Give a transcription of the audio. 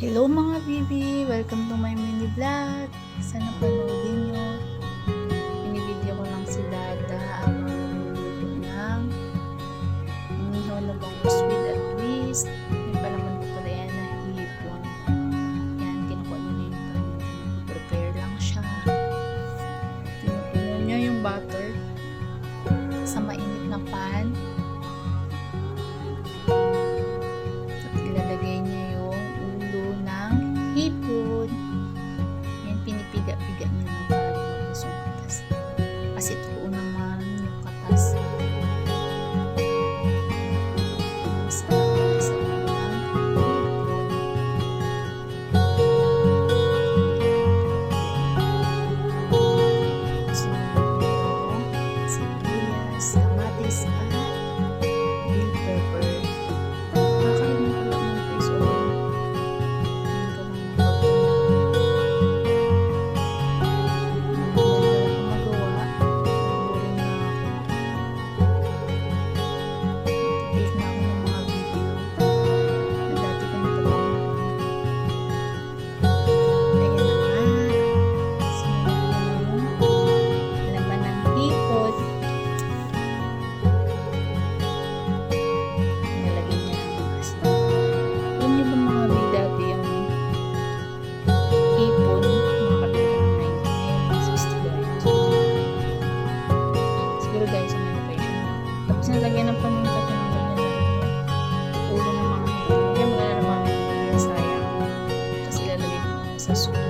Hello mga bibi! Welcome to my mini vlog. Sana panoodin nyo. Binibideo ko lang si Dada habang nagluluto ng inihaw na bangus with at least. May palaman ko pala yan na hipon. Yan, kinukuha nyo na yung pan. Prepare lang siya. Pinupuno nyo yung butter sa mainit na pan. At ilalagay nyo yung ulo ng hipon. Yan, pinipiga-piga nyo lang para lumabas yung katas. Kasi totoo naman yung katas. Masarap sa ng hipon. Sunod yung sibuyas, kamatis, at bell pepper. Nakakain mo pala ng face oil. Hindi ka lang magagawa. Boring na ako. Take na ako ng mga video na dati ko napapanood. Ayan na nga. Sinunod ko yung laman ng hipon. Nilagay niya ng asin. Alam niyo ba mga bidati yung hipon, mga kabila ng 90 ngayon, 60 guys. Siguro dahil sa manipulation. Tapos nalagyan ng paminta ko ng ganyan na ulo ng mga hipon. Kaya maglalaro kami ng sayang. Kasi lalagay ko sa soup.